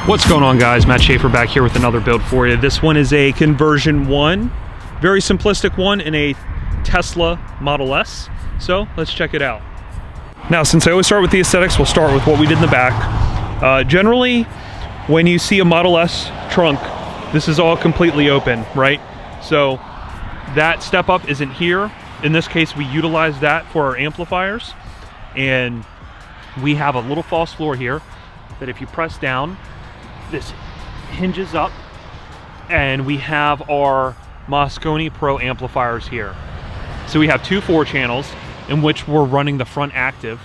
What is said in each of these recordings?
What's going on, guys? Matt Schaeffer back here with another build for you. This one is a conversion one, very simplistic one in a Tesla Model S. So let's check it out. Now, since I always start with the aesthetics, we'll start with what we did in the back. Generally, when you see a Model S trunk, this is all completely open, right? So that step up isn't here. In this case, we utilize that for our amplifiers. And we have a little false floor here that if you press down, this hinges up, and we have our Mosconi Pro amplifiers here. So we have two 4-channels in which we're running the front active.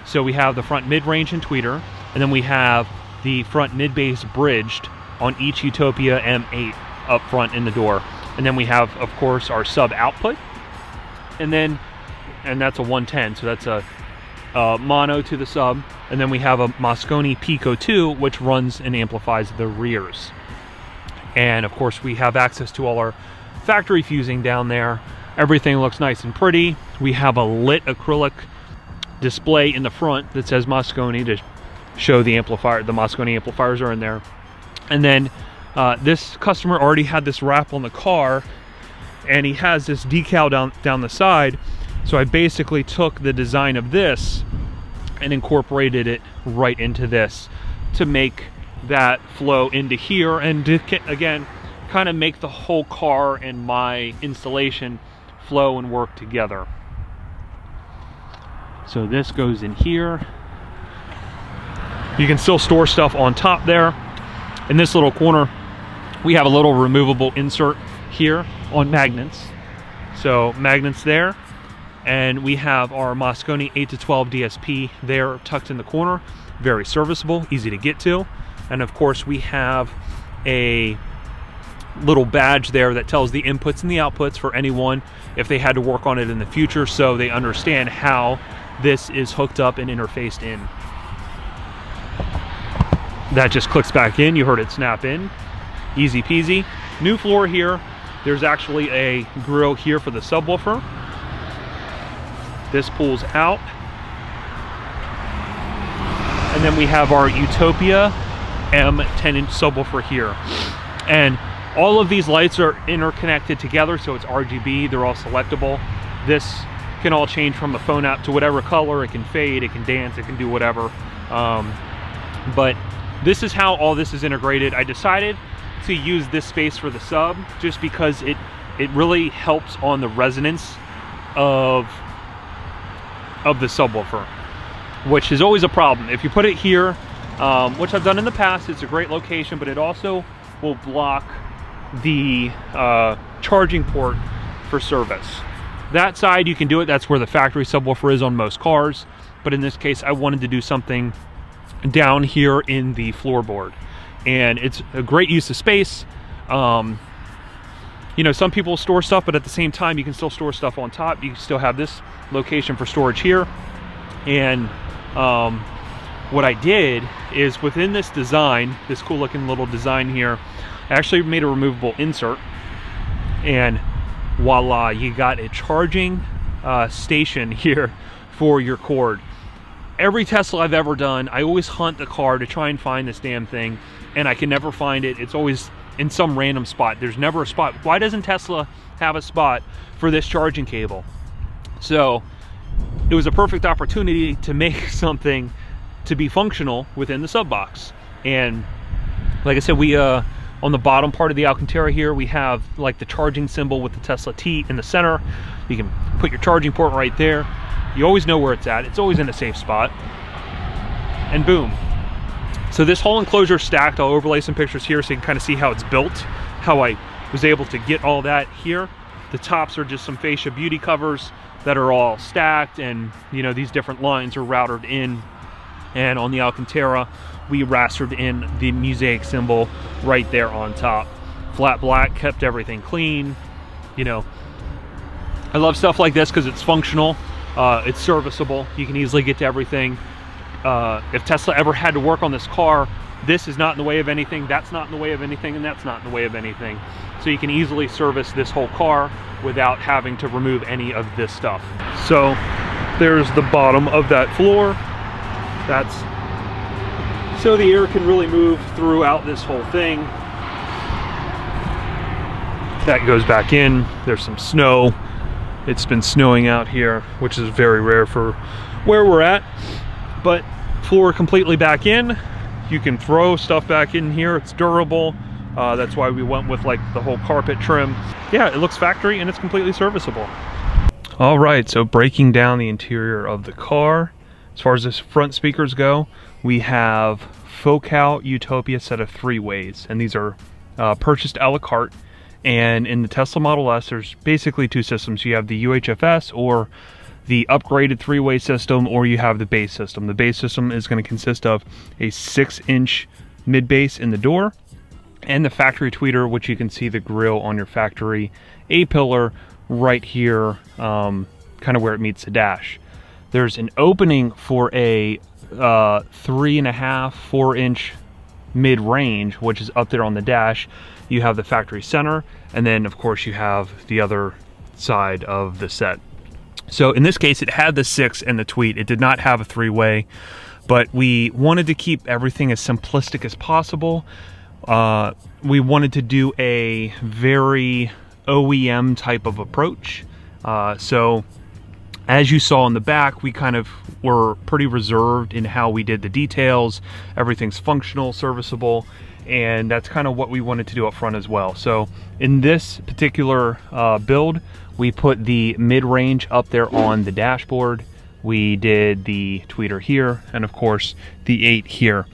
So we have the front mid-range and tweeter, and then we have the front mid-bass bridged on each Utopia M8 up front in the door. And then we have, of course, our sub output, and that's a 110, so that's a mono to the sub, and then we have a Mosconi Pico 2, which runs and amplifies the rears. And of course, we have access to all our factory fusing down there. Everything looks nice and pretty. We have a lit acrylic display in the front that says Mosconi to show the amplifier, the Mosconi amplifiers are in there. And then this customer already had this wrap on the car, and he has this decal down the side. So I basically took the design of this and incorporated it right into this to make that flow into here, and to, again, kind of make the whole car and my installation flow and work together. So this goes in here. You can still store stuff on top there. In this little corner, we have a little removable insert here on magnets. So magnets there. And we have our Mosconi 8 to 12 DSP there tucked in the corner. Very serviceable, easy to get to. And of course, we have a little badge there that tells the inputs and the outputs for anyone if they had to work on it in the future, so they understand how this is hooked up and interfaced in. That just clicks back in. You heard it snap in. Easy peasy. New floor here. There's actually a grill here for the subwoofer. This pulls out, and then we have our Utopia M 10-inch subwoofer here. And all of these lights are interconnected together, so it's RGB. They're all selectable. This can all change from a phone app to whatever color. It can fade, it can dance, it can do whatever. But this is how all this is integrated. I decided to use this space for the sub just because it really helps on the resonance of the subwoofer, which is always a problem. If you put it here, which I've done in the past, it's a great location, but it also will block the charging port for service. That side you can do it, that's where the factory subwoofer is on most cars, but in this case I wanted to do something down here in the floorboard, and it's a great use of space. You know, some people store stuff, but at the same time, you can still store stuff on top. You can still have this location for storage here. And what I did is within this design, this cool looking little design here, I actually made a removable insert. And voila, you got a charging station here for your cord. Every Tesla I've ever done, I always hunt the car to try and find this damn thing, and I can never find it. It's always in some random spot. There's never a spot. Why doesn't Tesla have a spot for this charging cable? So it was a perfect opportunity to make something to be functional within the sub box. And like I said, we on the bottom part of the Alcantara here, we have like the charging symbol with the Tesla T in the center. You can put your charging port right there. You always know where it's at. It's always in a safe spot. And boom. So this whole enclosure is stacked. I'll overlay some pictures here so you can kind of see how it's built, how I was able to get all that here. The tops are just some fascia beauty covers that are all stacked, and you know, these different lines are routed in. And on the Alcantara, we rastered in the Musaic symbol right there on top. Flat black, kept everything clean. You know, I love stuff like this because it's functional. It's serviceable. You can easily get to everything. If Tesla ever had to work on this car, this is not in the way of anything, that's not in the way of anything, and that's not in the way of anything. So you can easily service this whole car without having to remove any of this stuff. So there's the bottom of that floor. That's so the air can really move throughout this whole thing. That goes back in. There's some snow. It's been snowing out here, which is very rare for where we're at. But floor completely back in. You can throw stuff back in here. It's durable. That's why we went with like the whole carpet trim. Yeah, it looks factory and it's completely serviceable. All right, so breaking down the interior of the car. As far as the front speakers go, we have Focal Utopia set of 3-ways, and these are purchased a la carte. And in the Tesla Model S, there's basically 2 systems. You have the UHFS, or the upgraded 3-way system, or you have the base system. The base system is going to consist of a 6-inch mid bass in the door, and the factory tweeter, which you can see the grill on your factory A-pillar right here, kind of where it meets the dash. There's an opening for a 3.5-4-inch mid-range, which is up there on the dash. You have the factory center, and then of course you have the other side of the set. So in this case, it had the 6 and the tweet. It did not have a 3-way, but we wanted to keep everything as simplistic as possible. We wanted to do a very OEM type of approach. So as you saw in the back, we kind of were pretty reserved in how we did the details. Everything's functional, serviceable, and that's kind of what we wanted to do up front as well. So in this particular build, we put the mid-range up there on the dashboard. We did the tweeter here, and of course the 8 here.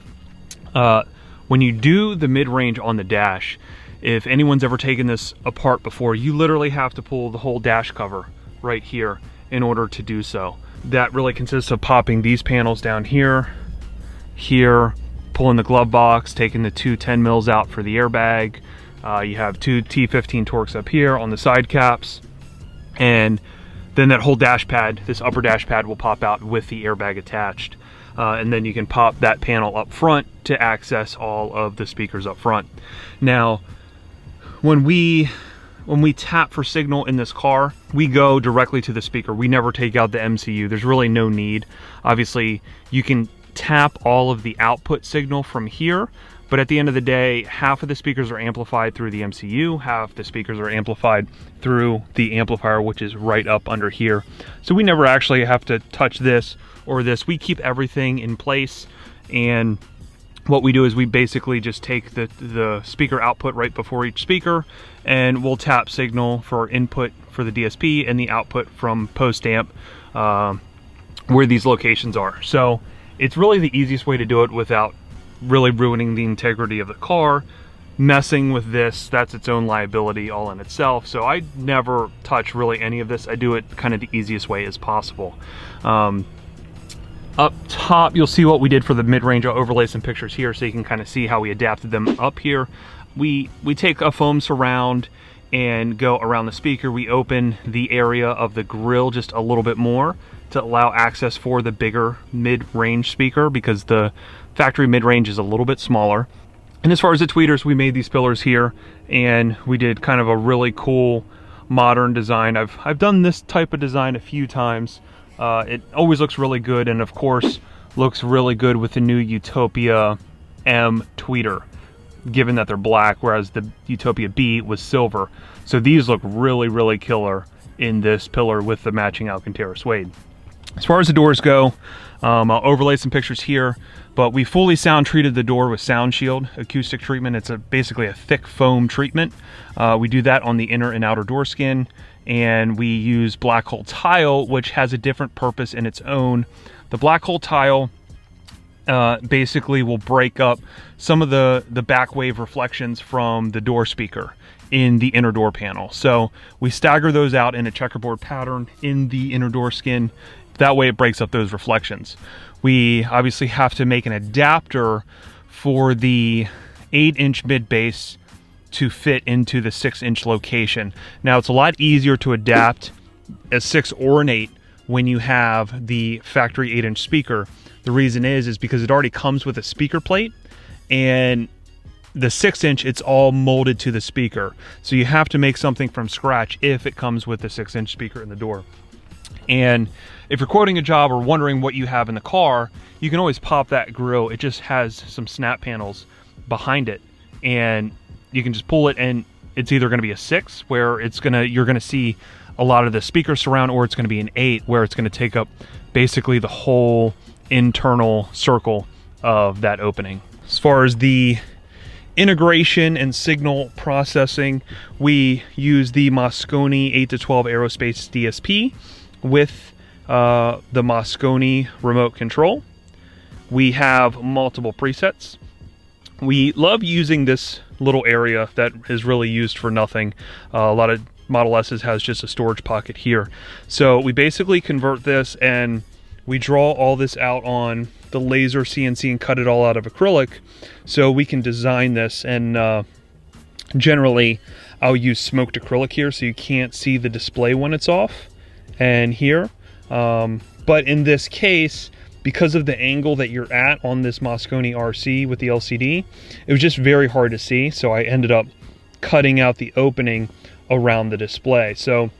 When you do the mid-range on the dash, if anyone's ever taken this apart before, you literally have to pull the whole dash cover right here in order to do so. That really consists of popping these panels down here, pulling the glove box, taking the 2 10 mils out for the airbag. You have 2 T15 Torx up here on the side caps, and then that whole dash pad, this upper dash pad, will pop out with the airbag attached. And then you can pop that panel up front to access all of the speakers up front. Now, when we tap for signal in this car, we go directly to the speaker. We never take out the MCU. There's really no need. Obviously, you can tap all of the output signal from here, but at the end of the day, half of the speakers are amplified through the MCU, half the speakers are amplified through the amplifier, which is right up under here. So we never actually have to touch this or this. We keep everything in place, and what we do is we basically just take the speaker output right before each speaker, and we'll tap signal for input for the DSP and the output from post amp where these locations are. So it's really the easiest way to do it without really ruining the integrity of the car. Messing with this, that's its own liability all in itself. So I never touch really any of this. I do it kind of the easiest way as possible. Up top, you'll see what we did for the mid-range. I'll overlay some pictures here so you can kind of see how we adapted them up here. We take a foam surround and go around the speaker. We open the area of the grill just a little bit more to allow access for the bigger mid-range speaker, because the factory mid-range is a little bit smaller. And as far as the tweeters, we made these pillars here, and we did kind of a really cool modern design. I've done this type of design a few times. It always looks really good, and of course looks really good with the new Utopia M tweeter, given that they're black, whereas the Utopia B was silver. So these look really, really killer in this pillar with the matching Alcantara suede. As far as the doors go, I'll overlay some pictures here, but we fully sound treated the door with Sound Shield acoustic treatment. It's basically a thick foam treatment. We do that on the inner and outer door skin, and we use black hole tile, which has a different purpose in its own. The black hole tile basically will break up some of the back wave reflections from the door speaker in the inner door panel. So we stagger those out in a checkerboard pattern in the inner door skin. That way it breaks up those reflections. We obviously have to make an adapter for the 8-inch mid bass to fit into the 6-inch location. Now, it's a lot easier to adapt a 6 or an 8 when you have the factory 8-inch speaker. The reason is because it already comes with a speaker plate, and the 6-inch, it's all molded to the speaker. So you have to make something from scratch if it comes with the 6-inch speaker in the door. And if you're quoting a job or wondering what you have in the car, you can always pop that grill. It just has some snap panels behind it, and you can just pull it, and it's either going to be a 6 where you're going to see a lot of the speaker surround, or it's going to be an 8 where it's going to take up basically the whole internal circle of that opening. As far as the integration and signal processing, we use the Mosconi 8-12 Aerospace DSP with the Mosconi remote control. We have multiple presets. We love using this little area that is really used for nothing. A lot of Model S's has just a storage pocket here. So we basically convert this and we draw all this out on the laser CNC and cut it all out of acrylic so we can design this. And generally I'll use smoked acrylic here so you can't see the display when it's off, and here. But in this case, because of the angle that you're at on this Mosconi RC with the LCD, it was just very hard to see, so I ended up cutting out the opening around the display. So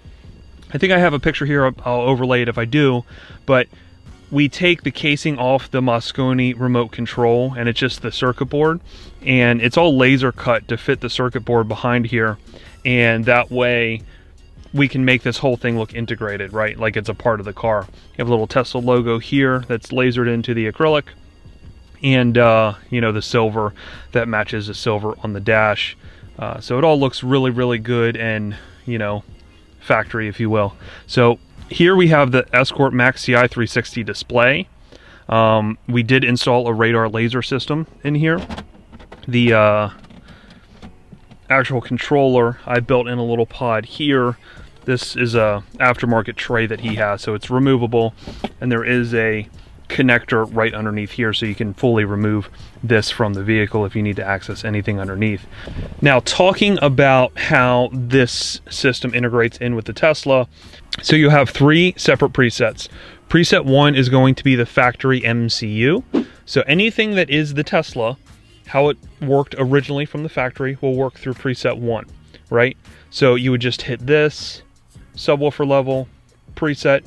I think I have a picture here, I'll overlay it if I do, but we take the casing off the Mosconi remote control, and it's just the circuit board, and it's all laser cut to fit the circuit board behind here, and that way we can make this whole thing look integrated, right? Like it's a part of the car. You have a little Tesla logo here that's lasered into the acrylic, and you know, the silver that matches the silver on the dash. So it all looks really, really good and, you know, factory, if you will. So here we have the Escort Max CI 360 display. We did install a radar laser system in here. The actual controller I built in a little pod here. This is a aftermarket tray that he has, so it's removable, and there is a connector right underneath here, so you can fully remove this from the vehicle if you need to access anything underneath. Now, talking about how this system integrates in with the Tesla, so you have 3 separate presets. Preset 1 is going to be the factory MCU. So anything that is the Tesla, how it worked originally from the factory, will work through preset 1, right? So you would just hit this subwoofer level preset,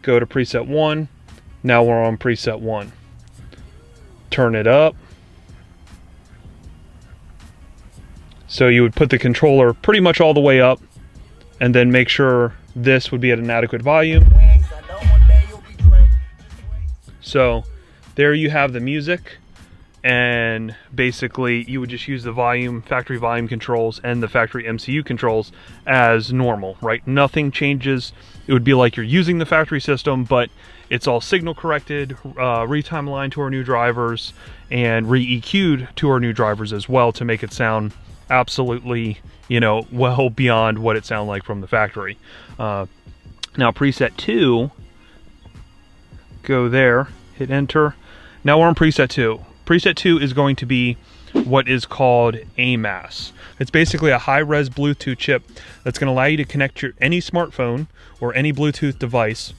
go to preset 1. Now we're on preset 1. Turn it up. So you would put the controller pretty much all the way up, and then make sure this would be at an adequate volume. So there you have the music, and basically you would just use the volume, factory volume controls and the factory MCU controls as normal, right? Nothing changes. It would be like you're using the factory system, but it's all signal corrected, retimelined to our new drivers, and re-EQ'd to our new drivers as well to make it sound absolutely, you know, well beyond what it sounded like from the factory. Now preset 2, go there, hit enter. Now we're on preset 2. Preset 2 is going to be what is called AMAS. It's basically a high-res Bluetooth chip that's going to allow you to connect any smartphone or any Bluetooth device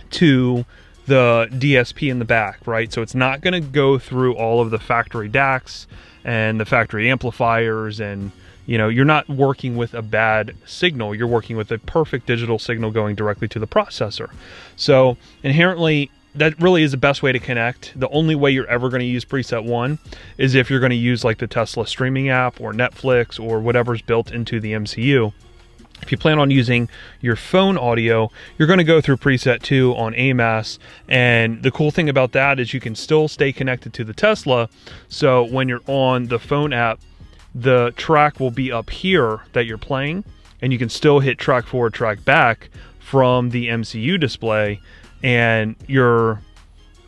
to the DSP in the back, right? So it's not going to go through all of the factory DACs and the factory amplifiers, and you know, you're not working with a bad signal. You're working with a perfect digital signal going directly to the processor. So inherently, that really is the best way to connect. The only way you're ever going to use preset 1 is if you're going to use like the Tesla streaming app or Netflix or whatever's built into the MCU. If you plan on using your phone audio, you're going to go through preset 2 on AMAS, and the cool thing about that is you can still stay connected to the Tesla. So when you're on the phone app, the track will be up here that you're playing, and you can still hit track forward, track back from the MCU display, and your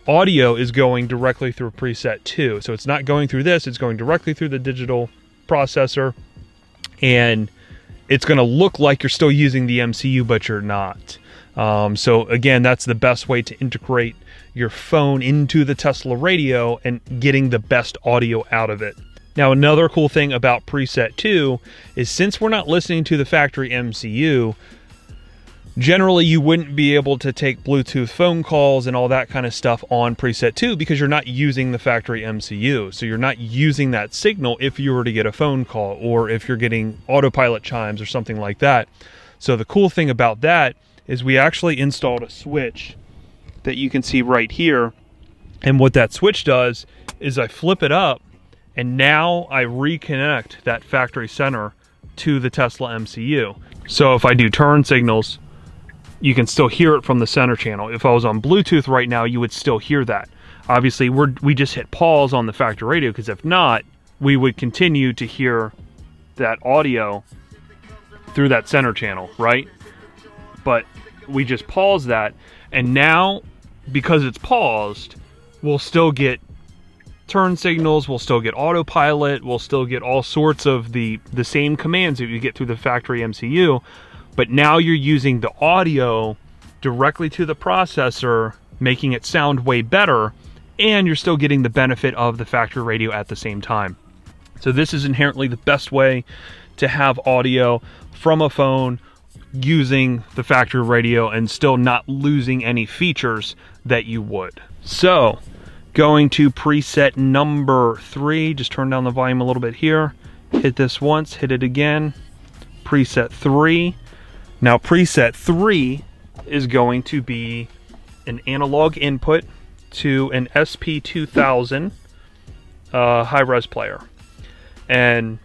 audio is going directly through preset 2. So it's not going through this, it's going directly through the digital processor, and it's going to look like you're still using the MCU, but you're not. So again, that's the best way to integrate your phone into the Tesla radio and getting the best audio out of it. Now, another cool thing about preset 2 is since we're not listening to the factory MCU, generally you wouldn't be able to take Bluetooth phone calls and all that kind of stuff on preset 2 because you're not using the factory MCU. So you're not using that signal if you were to get a phone call or if you're getting autopilot chimes or something like that. So the cool thing about that is we actually installed a switch that you can see right here. And what that switch does is I flip it up, and now I reconnect that factory center to the Tesla MCU. So if I do turn signals, you can still hear it from the center channel. If I was on Bluetooth right now, you would still hear that. Obviously, we just hit pause on the factory radio, because if not, we would continue to hear that audio through that center channel, right? But we just pause that, and now, because it's paused, we'll still get turn signals, we'll still get autopilot, we'll still get all sorts of the same commands that you get through the factory MCU, but now you're using the audio directly to the processor, making it sound way better, and you're still getting the benefit of the factory radio at the same time. So this is inherently the best way to have audio from a phone using the factory radio and still not losing any features that you would. So, going to preset number 3, just turn down the volume a little bit here, hit this once, hit it again, preset 3. Now preset 3 is going to be an analog input to an SP2000 high-res player. And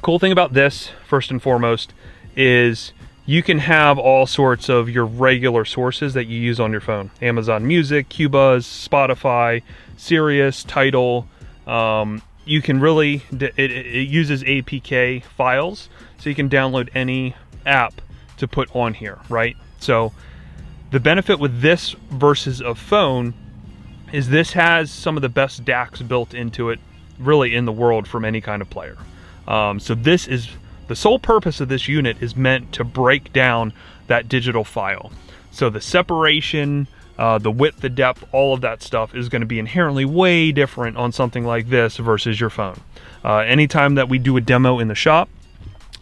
cool thing about this, first and foremost, is you can have all sorts of your regular sources that you use on your phone. Amazon Music, Qbuzz, Spotify, Sirius, Tidal. You can really, it uses APK files, so you can download any app to put on here, right? So the benefit with this versus a phone is this has some of the best DACs built into it, really in the world, from any kind of player. So this is, the sole purpose of this unit is meant to break down that digital file. So the separation, the width, the depth, all of that stuff is going to be inherently way different on something like this versus your phone. Anytime that we do a demo in the shop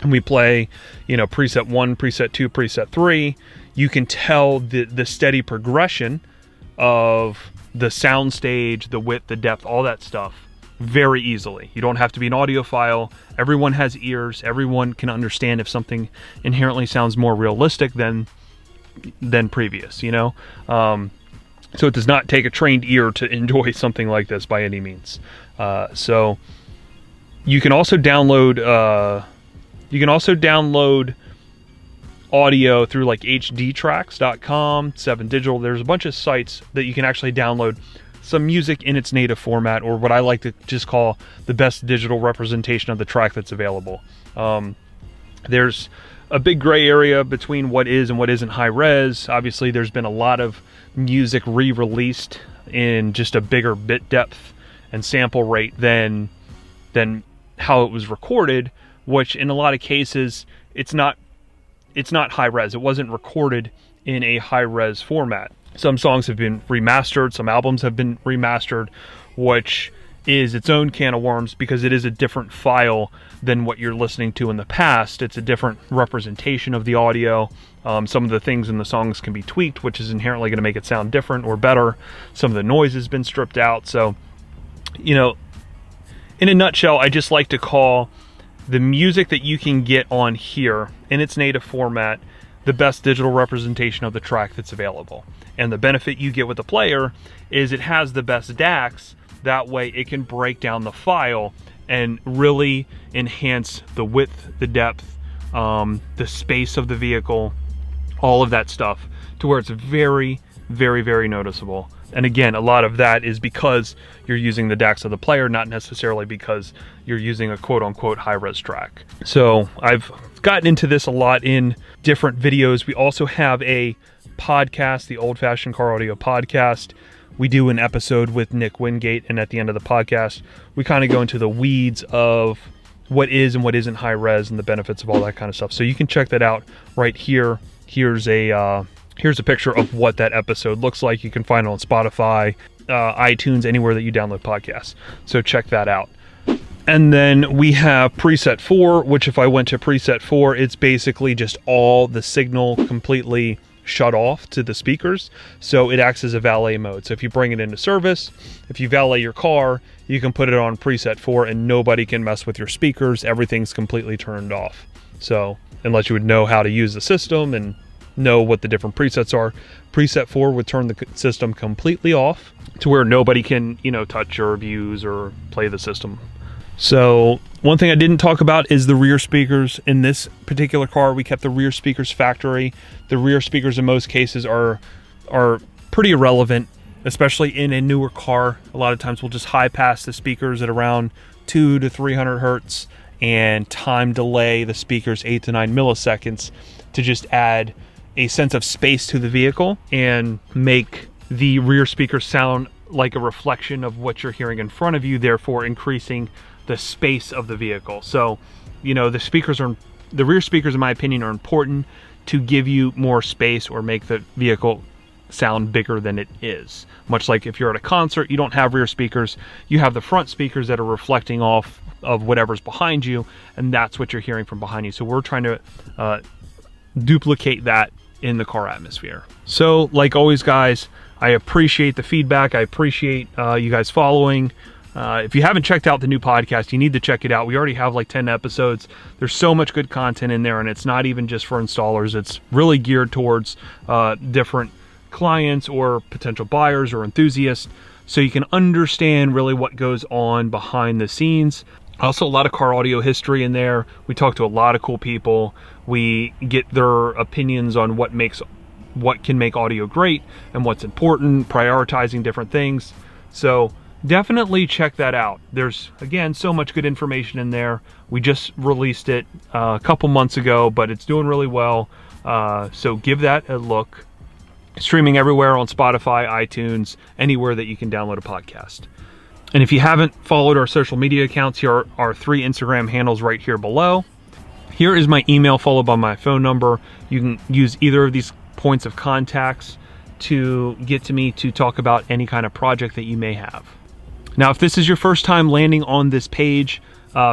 and we play, you know, preset 1, preset 2, preset 3, you can tell the steady progression of the sound stage, the width, the depth, all that stuff very easily. You don't have to be an audiophile. Everyone has ears. Everyone can understand if something inherently sounds more realistic than previous, you know? So it does not take a trained ear to enjoy something like this by any means. So you can also download audio through like hdtracks.com, 7 Digital. There's a bunch of sites that you can actually download some music in its native format, or what I like to just call the best digital representation of the track that's available. There's a big gray area between what is and what isn't high res. Obviously, there's been a lot of music re-released in just a bigger bit depth and sample rate than how it was recorded, which in a lot of cases it's not high res. It wasn't recorded in a high res format. Some songs have been remastered, some albums have been remastered, which is its own can of worms because it is a different file than what you're listening to in the past. It's a different representation of the audio. Some of the things in the songs can be tweaked, which is inherently going to make it sound different or better. Some of the noise has been stripped out. So, you know, in a nutshell, I just like to call the music that you can get on here in its native format the best digital representation of the track that's available. And the benefit you get with the player is it has the best DACs. That way it can break down the file and really enhance the width, the depth, the space of the vehicle, all of that stuff, to where it's very, very, very noticeable. And again, a lot of that is because you're using the DACs of the player, not necessarily because you're using a quote-unquote high-res track. So I've gotten into this a lot in different videos. We also have a podcast, the Old Fashioned Car Audio Podcast. We do an episode with Nick Wingate, and at the end of the podcast, we kind of go into the weeds of what is and what isn't high-res and the benefits of all that kind of stuff. So you can check that out right here. Here's a picture of what that episode looks like. You can find it on Spotify, iTunes, anywhere that you download podcasts. So check that out. And then we have preset 4, which if I went to preset 4, it's basically just all the signal completely shut off to the speakers. So it acts as a valet mode. So if you bring it into service, if you valet your car, you can put it on preset 4 and nobody can mess with your speakers. Everything's completely turned off. So unless you would know how to use the system and know what the different presets are. Preset 4 would turn the system completely off to where nobody can, you know, touch or abuse or play the system. So one thing I didn't talk about is the rear speakers. In this particular car, we kept the rear speakers factory. The rear speakers in most cases are pretty irrelevant, especially in a newer car. A lot of times we'll just high pass the speakers at around 200 to 300 hertz and time delay the speakers 8 to 9 milliseconds to just add a sense of space to the vehicle and make the rear speakers sound like a reflection of what you're hearing in front of you, therefore increasing the space of the vehicle. So, you know, the rear speakers, in my opinion, are important to give you more space or make the vehicle sound bigger than it is. Much like if you're at a concert, you don't have rear speakers, you have the front speakers that are reflecting off of whatever's behind you, and that's what you're hearing from behind you. So we're trying to duplicate that in the car atmosphere. So like always, guys, I appreciate the feedback. I appreciate you guys following. If you haven't checked out the new podcast, you need to check it out. We already have like 10 episodes. There's so much good content in there, and it's not even just for installers. It's really geared towards different clients or potential buyers or enthusiasts, so you can understand really what goes on behind the scenes. Also, a lot of car audio history in there. We talk to a lot of cool people. We get their opinions on what can make audio great and what's important, prioritizing different things. So definitely check that out. There's, again, so much good information in there. We just released it a couple months ago, but it's doing really well. So give that a look. Streaming everywhere on Spotify, iTunes, anywhere that you can download a podcast. And if you haven't followed our social media accounts, here are our 3 Instagram handles right here below. Here is my email followed by my phone number. You can use either of these points of contacts to get to me to talk about any kind of project that you may have. Now, if this is your first time landing on this page,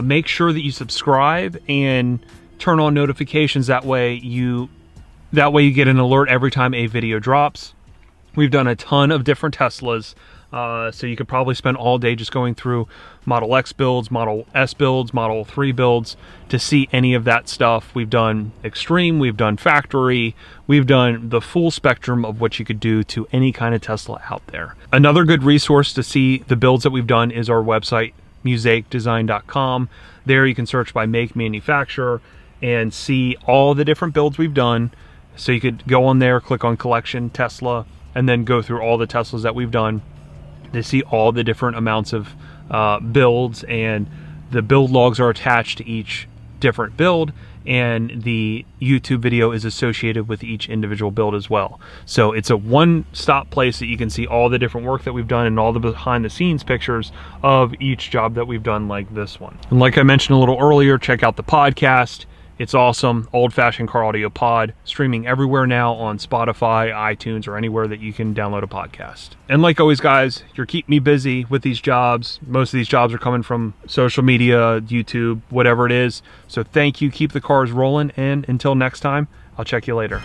make sure that you subscribe and turn on notifications. That way you get an alert every time a video drops. We've done a ton of different Teslas, so you could probably spend all day just going through Model X builds, Model S builds, Model 3 builds to see any of that stuff. We've done extreme, we've done factory, we've done the full spectrum of what you could do to any kind of Tesla out there. Another good resource to see the builds that we've done is our website, musaicdesign.com. There you can search by make, manufacturer, and see all the different builds we've done. So you could go on there, click on collection Tesla, and then go through all the Teslas that we've done to see all the different amounts of builds, and the build logs are attached to each different build, and the YouTube video is associated with each individual build as well. So it's a one-stop place that you can see all the different work that we've done and all the behind-the-scenes pictures of each job that we've done, like this one. And like I mentioned a little earlier, check out the podcast. It's awesome. Old Fashioned Car Audio Pod, streaming everywhere now on Spotify, iTunes, or anywhere that you can download a podcast. And like always, guys, you're keeping me busy with these jobs. Most of these jobs are coming from social media, YouTube, whatever it is. So thank you. Keep the cars rolling. And until next time, I'll check you later.